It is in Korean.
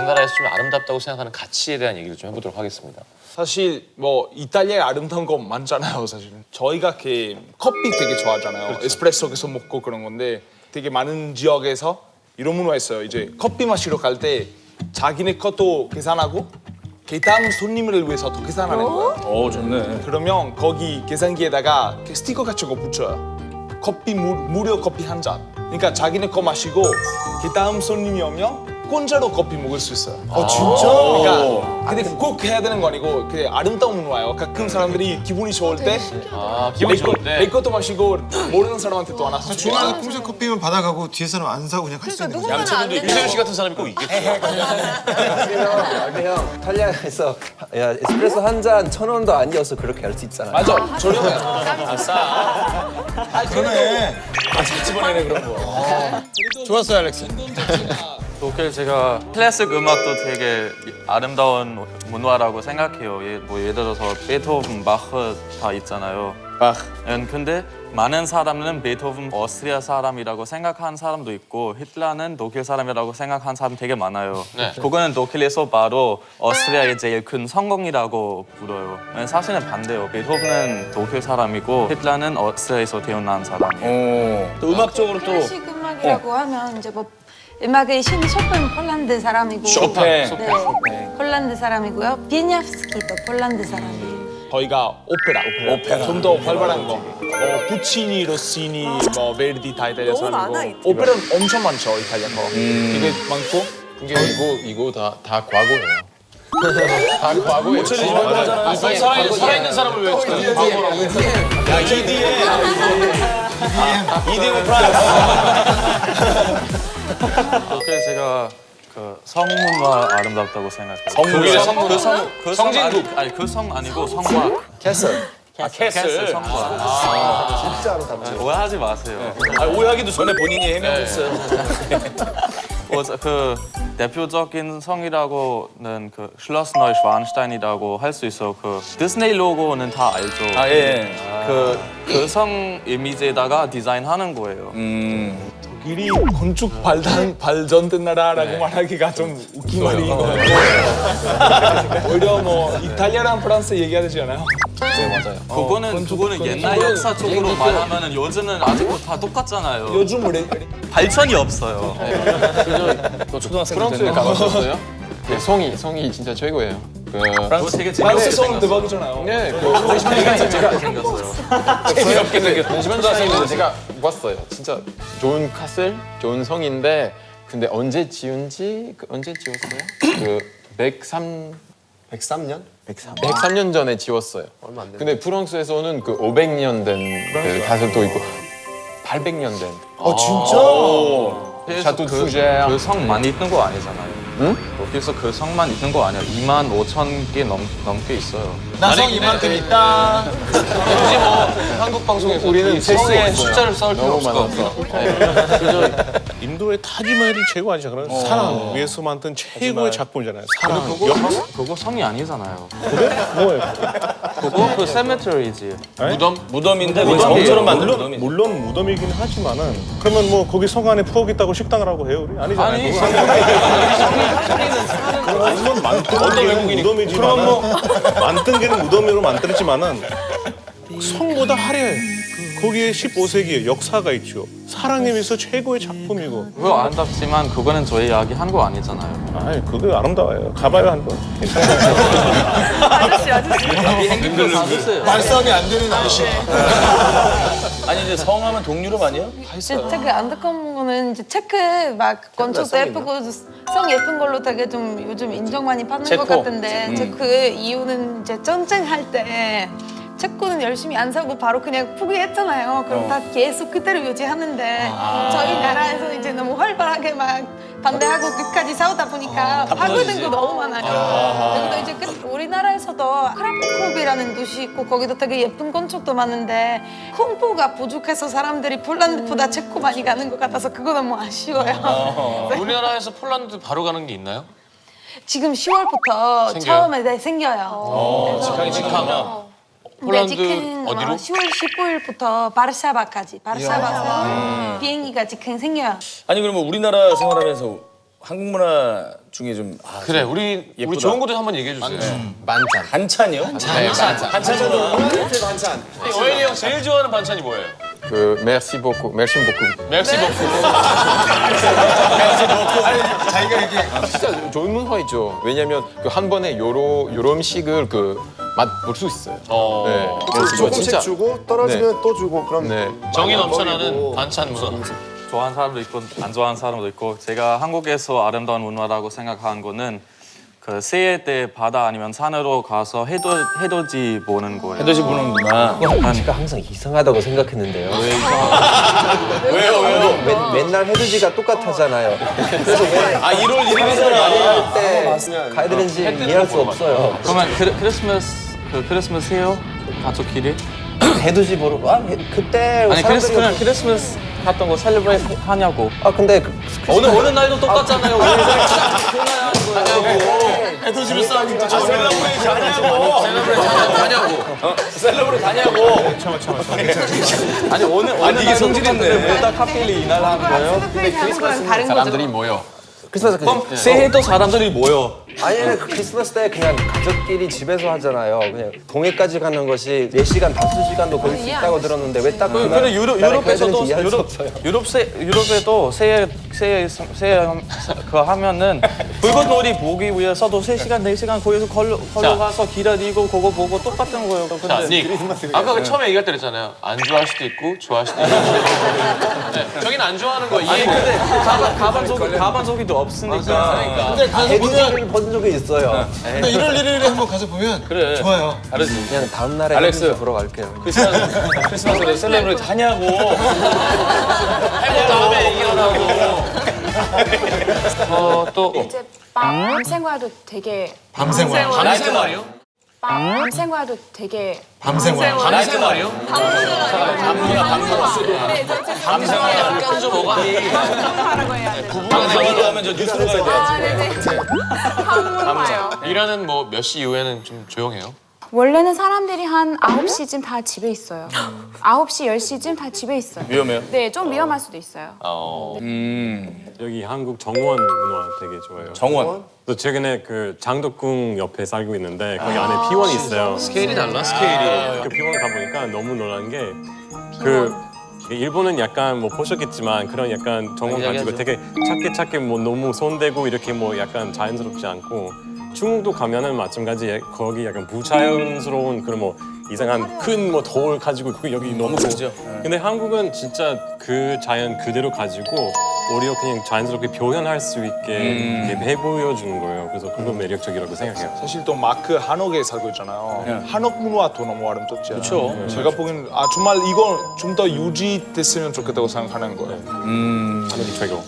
나라에서 좀 아름답다고 생각하는 가치에 대한 얘기를 좀 해보도록 하겠습니다. 사실 뭐 이탈리아에 아름다운 거 많잖아요. 사실은 저희가 커피 되게 좋아하잖아요. 그렇죠. 에스프레소 계속 먹고 그런 건데 되게 많은 지역에서 이런 문화가 있어요. 이제 커피 마시러 갈 때 자기네 것도 계산하고 그 다음 손님을 위해서 또 계산하는 거야. 오 좋네. 그러면 거기 계산기에다가 스티커 같은 거 붙여요. 커피 무료 커피 한 잔. 그러니까 자기네 거 마시고 그 다음 손님이 오면 공짜로 커피 먹을 수 있어요. 진짜? 그러니까 근데 꼭 해야 되는 거 아니고 그 아름다운 문화예요. 가끔 사람들이 기분이 좋을 때 기분 좋을 때. 내 것도 마시고 모르는 사람한테 또 하나 줘. 중간에 공짜 커피만 받아가고 뒤에서는 안 사고 그냥 할 수 있는 거죠. 유세윤 씨 같은 사람이 꼭 있겠죠. 근데 형 이탈리아에서 야, 에스프레소 한 잔 1,000원도 아니어서 그렇게 할 수 있잖아요. 맞아. 저렴해요. 그러네. 집어내네 그런 거. 좋았어요 알렉스. 독일 제가 클래식 음악도 되게 아름다운 문화라고 생각해요. 예를 들어서 베토벤, 바흐 다 있잖아요. 바흐. 근데 많은 사람은 베토벤 오스트리아 사람이라고 생각하는 사람도 있고 히틀러는 독일 사람이라고 생각하는 사람 되게 많아요. 네. 그거는 독일에서 바로 오스트리아의 제일 큰 성공이라고 불어요. 사실은 반대요. 베토벤은 독일 사람이고 히틀러는 오스트리아에서 태어난 사람이에요. 또 음악적으로 또 클래식 음악이라고 하면 이제 뭐 음악의 신이 쇼팽 폴란드 사람이고 쇼팽. 네, 폴란드 사람이고요. 비냐프스키도 폴란드 사람이에요. 저희가 오페라. 좀 더 활발한 거. 부치니, 로시니, 뭐 베르디 다 이탈리아 사람이고. 오페라 엄청 많죠 이탈리아 거. 되게 많고. 이거 다 과거예요. 다 과거예요. 살아있는 사람을 왜 과거라고 해? 야 EDM 프라이스. 독일 제가 그 성문화 아름답다고 생각해요. 독일의 성문화? 성진국. 아니 그 성 아니고 성과. 캐슬. 캐슬 성과. 진짜 아름답죠. 오해하지 마세요. 오해하기도 전에 본인이 해명했어요. 그 대표적인 성이라고는 그 슐러스 노이슈완슈타인이라고 할 수 있어. 그 디즈니 로고는 다 알죠. 아 예. 그 성 이미지에다가 디자인하는 거예요. 독일이 건축 발전된 나라라고 말하기가 좀 웃긴 말인 것 같고 오히려 뭐 이탈리아랑 프랑스 얘기하지 않아요? 그거는 옛날 역사 쪽으로 말하면은 요즘은 아직도 다 똑같잖아요. 요즘 우리 발전이 없어요. 너 초등학생 프랑스에 됐네. 가봤었어요? 네, 성이 진짜 최고예요. 그거 되게 프랑스 재밌게 성 대박이잖아요. 네, 재밌게 생겼어요. 재미없게 생겼어. 전시반장님은 제가 봤어요. 진짜 좋은 카슬, 좋은 성인데 근데 언제 지었어요? 그 103년? 103년 전에 지었어요. 얼마 안 됐네. 근데 프랑스에서는 그 500년 된그 다섯도 있고 800년 된. 진짜? 샤토 푸제. 그 성 많이 있는 거 아니잖아요. 여기서 그 성만 있는 거 아니야. 25,000개 넘게 있어요. 나성 이만큼 있다. 굳이 뭐 한국 방송에서 우리는 숫자의 있어요. 숫자를 쌓을 필요 너무 없을 것 많아서. 같아요. 인도의 타지마할이 최고 아니죠? 그런 사랑 위해서 만든 최고의 작품이잖아요. 사랑. 그거 성이 아니잖아요. 뭐예요? 그거 그 세메터리지. 무덤인데 뭐 성처럼 만든 무덤이. 물론 무덤이긴 하지만은 그러면 뭐 거기 성 안에 부엌 있다고 식당을 하고 해요? 우리 아니잖아요. 아니, 물론 많던 게는 무덤이지만 그러면 뭐 많던 게는 무덤으로 만들었지만은 성보다 화려해. 거기에 15세기의 역사가 있죠. 사랑에 위해서 최고의 작품이고. 그거 아름답지만 그거는 저희 이야기 한 거 아니잖아요. 아이 그거 아름다워요. 가봐요 한번. 행동을 받으세요. 말싸움이 안 되는 아저씨. 아니 이제 성하면 동유럽 아니야? 되게 안타까운 거는 이제 체크 막 건축도 예쁘고 성 예쁜 걸로 되게 좀 요즘 인정 많이 받는 것 같은데 체크 이유는 이제 전쟁할 때 체코는 열심히 안 사고 바로 그냥 포기했잖아요. 그럼 다 계속 그대로 유지하는데 저희 나라에서 이제 너무 활발하게 막 반대하고 끝까지 싸우다 보니까 파괴된 거 너무 많아요. 그리고 이제 우리나라에서도 크라쿠캅이라는 도시 있고 거기도 되게 예쁜 건축도 많은데 콤보가 부족해서 사람들이 폴란드보다 체코 많이 가는 것 같아서 그거 너무 아쉬워요. 우리나라에서 폴란드 바로 가는 게 있나요? 지금 10월부터 생겨요? 처음에 생겨요. 직항. 네, 폴란드 직행 아마 어디로? 10월 15일부터 바르샤바까지 바르샤바에서 비행기가 직행 생겨요. 아니 그러면 우리나라 생활하면서 한국 문화 중에 좀 그래 우리 좋은 것도 한번 얘기해 주세요. 반찬이요? 어현이 형 제일 좋아하는 반찬이 뭐예요? 그 merci beaucoup, merci beaucoup. 맥시 버프. 자기가 이렇게 진짜 좋은 문화이죠. 왜냐면 그 한 번에 여러 음식을 그 맛볼 수 있어요. 네. 그래서 조금씩 진짜 주고 떨어지면 또 주고 그럼 네. 정이 넘쳐나는 반찬 문화. 좋아하는 사람도 있고 안 좋아하는 사람도 있고 제가 한국에서 아름다운 문화라고 생각하는 거는 그 새해 때 바다 아니면 산으로 가서 해돋이 보는 거예요. 해돋이 보는구나. 해돋이가 항상 이상하다고 생각했는데요. 왜요? 맨날 해돋이가 똑같았잖아요. 그래서 왜 1월 1일이잖아. 때 가야 되는지 이해할 수 없어요. 그러면 크리스마스 해요? 가족끼리? 해돋이 보러 그때 아니 사람들이 그냥 크리스마스 같은 거 셀러브레이트 하냐고. 근데 어느 날도 똑같잖아요. 왜 하냐고. 해돋이를 쌓으니까 셀러브레이션 하냐고. 셀러브레이트 하냐고. 아니 어느 이게 성질인데. 왜딱 하필 이날 하는 거예요? 셀러브레이트 하는 거랑 다른 거죠. 모여. 크리스마스 새해도 사람들이 모여. 아니 크리스마스 때 그냥 가족끼리 집에서 하잖아요. 그냥 동해까지 가는 것이 4시간, 5시간도 걸릴 수 있다고 들었는데 왜 딱 근데 유럽에서도 유럽에도 새해 그거 하면은 불꽃놀이 보기 위해서도 3시간, 4시간 거기서 걸어가서 기다리고 그거 보고 똑같은 거예요. 자, 근데 닉. 아까 그 처음에 얘기할 때 그랬잖아요. 안 좋아할 수도 있고 좋아할 수도 있고. 네, 저긴 안 좋아하는 거 이해. 근데 가반속이도 없으니까. 근데 가서 보면 해돋이를 본 적이 있어요. 근데 1월 1일에 한번 가서 보면 그래. 좋아요. 다르지. 그냥 다음 날에 알렉스. 해돋이 보러 갈게요. 크리스마스에 셀러브레이트 하냐고. 해본 다음에 얘기를 하고. 또 이제 밤 생활도 되게 밤생활. 밤생활이요? 밤 생활도 되게 밤생활. 밤생활이요? 밤생활 좀 뭐가? 하라고 해야 돼. 밤생활 하면 저 뉴스로 가야 돼. 아, 네네. 한문화요. 일하는 뭐 몇 시 이후에는 좀 조용해요? 원래는 사람들이 한 9시쯤 다 집에 있어요. 9시, 10시쯤 다 집에 있어요. 위험해요? 네, 좀 위험할 수도 있어요. 여기 한국 정원 문화 되게 좋아해요. 정원. 또 최근에 그 장덕궁 옆에 살고 있는데 거기 안에 피원이 있어요. 스케일이 달라 스케일이. 그 피원 가보니까 너무 놀란 게 그 일본은 약간 뭐 보셨겠지만 그런 약간 정원 가지고 되게 작게 뭐 너무 손대고 이렇게 뭐 약간 자연스럽지 않고 중국도 가면은 마찬가지 거기 약간 부자연스러운 그런 뭐 이상한 큰 뭐 돌 가지고 여기 너무 크죠. 근데 한국은 진짜 그 자연 그대로 가지고 오히려 그냥 자연스럽게 표현할 수 있게 이렇게 해보여주는 거예요. 그래서 그거 매력적이라고 생각해요. 사실 또 마크 한옥에 살고 있잖아요. 한옥 문화도 너무 아름답지 않아요? 그렇죠. 제가 보기엔 정말 이거 좀 더 유지됐으면 좋겠다고 생각하는 거예요. 한국이 최고.